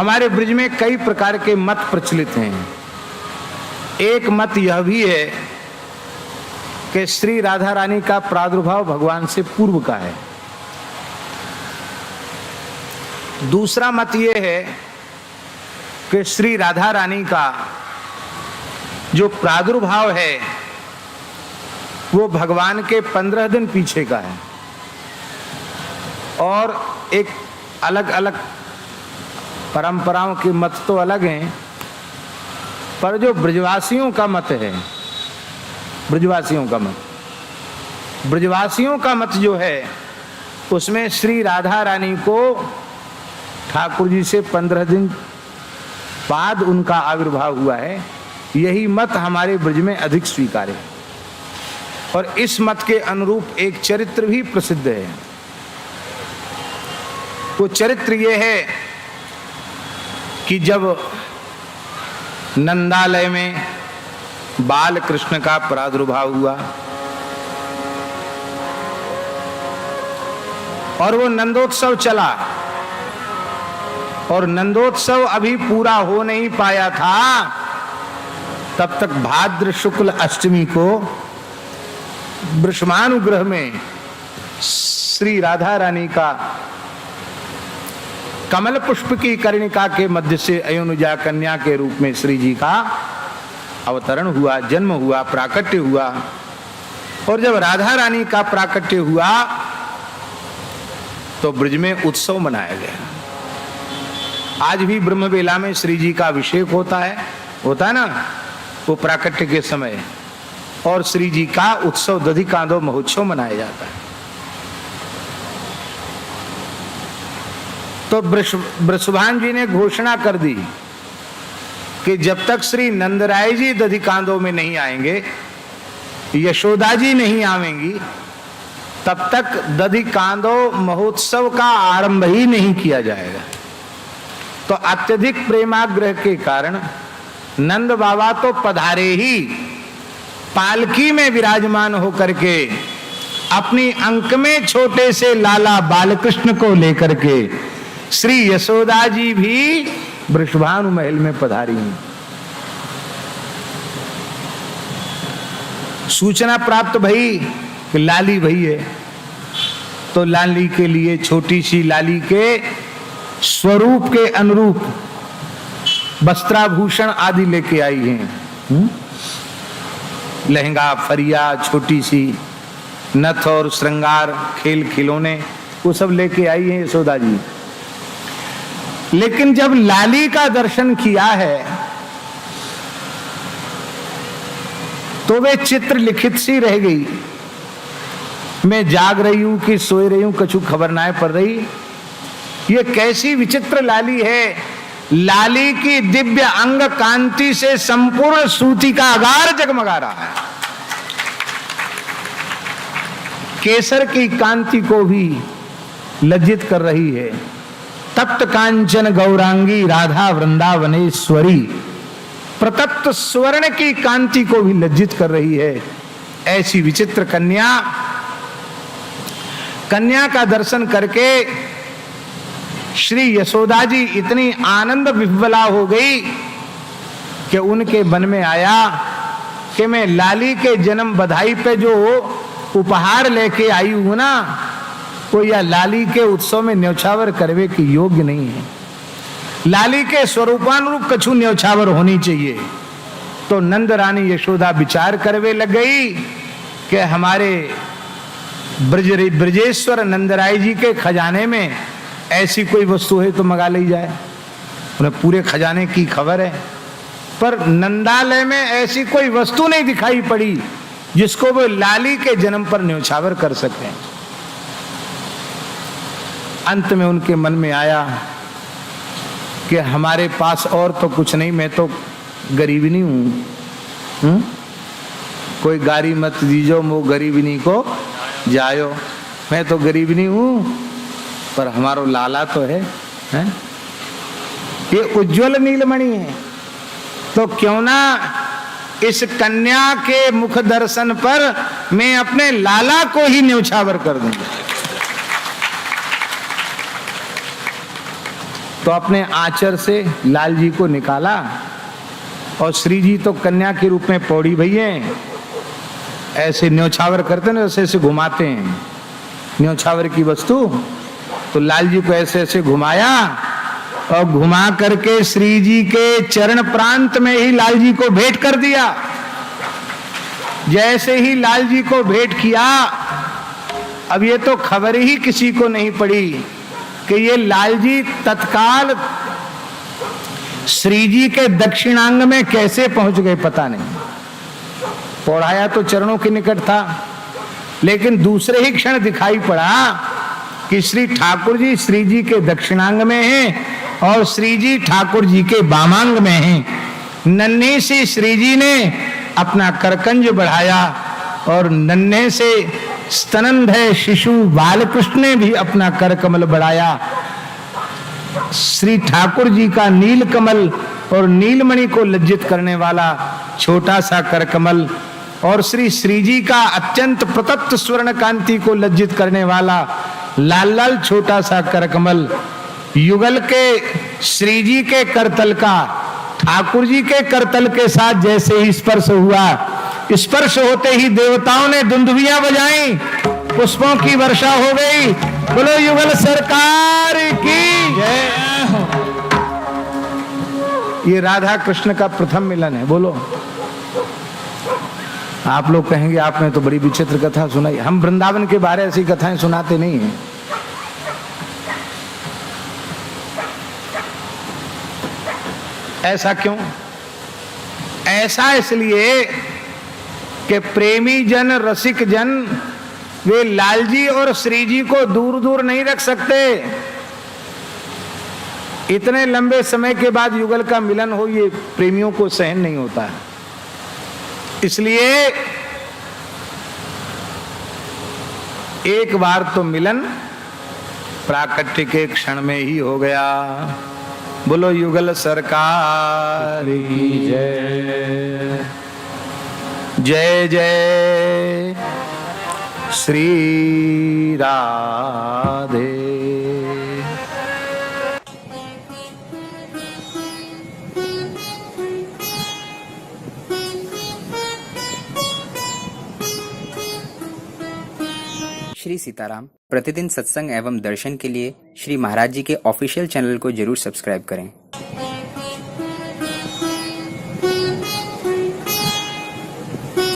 हमारे ब्रज में कई प्रकार के मत प्रचलित हैं। एक मत यह भी है कि श्री राधा रानी का प्रादुर्भाव भगवान से पूर्व का है। दूसरा मत यह है कि श्री राधा रानी का जो प्रादुर्भाव है वो भगवान के 15 दिन पीछे का है। और एक अलग अलग परंपराओं के मत तो अलग हैं, पर जो ब्रजवासियों का मत है, ब्रजवासियों का मत जो है उसमें श्री राधा रानी को ठाकुर जी से 15 दिन बाद उनका आविर्भाव हुआ है। यही मत हमारे ब्रज में अधिक स्वीकार्य है। और इस मत के अनुरूप एक चरित्र भी प्रसिद्ध है। वो चरित्र ये है कि जब नंदालय में बाल कृष्ण का प्रादुर्भाव हुआ और वो नंदोत्सव चला, और नंदोत्सव अभी पूरा हो नहीं पाया था, तब तक भाद्र शुक्ल अष्टमी को वृषभानुग्रह में श्री राधा रानी का कमल पुष्प की कर्णिका के मध्य से अयोनुजा कन्या के रूप में श्री जी का अवतरण हुआ, जन्म हुआ, प्राकट्य हुआ। और जब राधा रानी का प्राकट्य हुआ तो ब्रज में उत्सव मनाया गया। आज भी ब्रह्मवेला में श्री जी का अभिषेक होता है ना, वो प्राकट्य के समय, और श्री जी का उत्सव दधिकांदो महोत्सव मनाया जाता है। तो वृषभान जी ने घोषणा कर दी कि जब तक श्री नंदराय जी दधिकांदो में नहीं आएंगे, यशोदा जी नहीं आवेंगी, तब तक दधिकांदो महोत्सव का आरंभ ही नहीं किया जाएगा। तो अत्यधिक प्रेमाग्रह के कारण नंद बाबा तो पधारे ही, पालकी में विराजमान होकर के अपनी अंक में छोटे से लाला बालकृष्ण को लेकर के श्री यशोदा जी भी वृषभानु महल में पधारी। सूचना प्राप्त भई कि लाली भई है, तो लाली के लिए छोटी सी लाली के स्वरूप के अनुरूप वस्त्राभूषण आदि लेके आई हैं। लहंगा, फरिया, छोटी सी नथ और श्रृंगार, खेल खिलौने, वो सब लेके आई हैं यशोदा जी। लेकिन जब लाली का दर्शन किया है तो वे चित्र लिखित सी रह गई। मैं जाग रही हूं कि सोए रही हूं, कछु खबर ना पड़ रही। ये कैसी विचित्र लाली है। लाली की दिव्य अंग कांति से संपूर्ण सूती का अगार जगमगा रहा है। केसर की कांति को भी लज्जित कर रही है। तप्त कांचन गौरांगी राधा वृंदावनेश्वरी प्रतप्त स्वर्ण की कांति को भी लज्जित कर रही है। ऐसी विचित्र कन्या का दर्शन करके श्री यशोदा जी इतनी आनंद विह्वला हो गई कि उनके मन में आया कि मैं लाली के जन्म बधाई पे जो उपहार लेके आई हूं ना, वो या लाली के उत्सव में न्यौछावर करवे की योग्य नहीं है। लाली के स्वरूपानुरूप कछु न्यौछावर होनी चाहिए। तो नंद रानी यशोदा विचार करवे लग गई कि हमारे ब्रजेश्वर नंदराय जी के खजाने में ऐसी कोई वस्तु है तो मंगा ली जाए। उन्हें पूरे खजाने की खबर है, पर नंदालय में ऐसी कोई वस्तु नहीं दिखाई पड़ी जिसको वो लाली के जन्म पर न्यौछावर कर सकते हैं। अंत में उनके मन में आया कि हमारे पास और तो कुछ नहीं, मैं तो गरीबनी हूं। कोई गारी मत दीजो मो गरीबनी को जायो। मैं तो गरीबनी हूं, पर हमारो लाला तो है, ये उज्जवल नीलमणि है। तो क्यों ना इस कन्या के मुख दर्शन पर मैं अपने लाला को ही न्यौछावर कर दूंगा। तो तो अपने आचर से लाल जी को निकाला और श्री जी तो कन्या के रूप में पौड़ी भैये ऐसे न्योछावर करते ना, ऐसे ऐसे घुमाते हैं न्योछावर की वस्तु। तो लाल जी को ऐसे ऐसे घुमाया और घुमा करके श्री जी के चरण प्रांत में ही लाल जी को भेंट कर दिया। जैसे ही लाल जी को भेंट किया, अब ये तो खबर ही किसी को नहीं पड़ी कि ये लाल जी तत्काल श्री जी के दक्षिणांग में कैसे पहुंच गए पता नहीं। पौड़ाया तो चरणों के निकट था, लेकिन दूसरे ही क्षण दिखाई पड़ा कि श्री ठाकुर जी श्री जी के दक्षिणांग में हैं और श्री जी ठाकुर जी के वामांग में हैं। नन्हे से श्री जी ने अपना करकंज बढ़ाया और नन्हे से स्तनंधर शिशु बालकृष्ण ने भी अपना कर कमल बढ़ाया। श्री ठाकुर जी का नील कमल और नीलमणि को लज्जित करने वाला छोटा सा कर कमल और श्री जी का अत्यंत प्रतप्त स्वर्ण कांति को लज्जित करने वाला लाल लाल छोटा सा कर कमल, युगल के श्री जी के करतल का ठाकुर जी के करतल के साथ जैसे ही स्पर्श हुआ, स्पर्श होते ही देवताओं ने दुंदुभियां बजाई, पुष्पों की वर्षा हो गई। बोलो युगल सरकार की जय। ये राधा कृष्ण का प्रथम मिलन है। बोलो। आप लोग कहेंगे आपने तो बड़ी विचित्र कथा सुनाई। हम वृंदावन के बारे ऐसी कथाएं सुनाते नहीं हैं। ऐसा क्यों? ऐसा इसलिए कि प्रेमी जन रसिक जन वे लाल जी और श्री जी को दूर दूर नहीं रख सकते। इतने लंबे समय के बाद युगल का मिलन हो, ये प्रेमियों को सहन नहीं होता है। इसलिए एक बार तो मिलन प्राकट्य के क्षण में ही हो गया। बोलो युगल सरकार की जय। जय जय श्री राधे। श्री सीताराम प्रतिदिन सत्संग एवं दर्शन के लिए श्री महाराज जी के ऑफिशियल चैनल को जरूर सब्सक्राइब करें।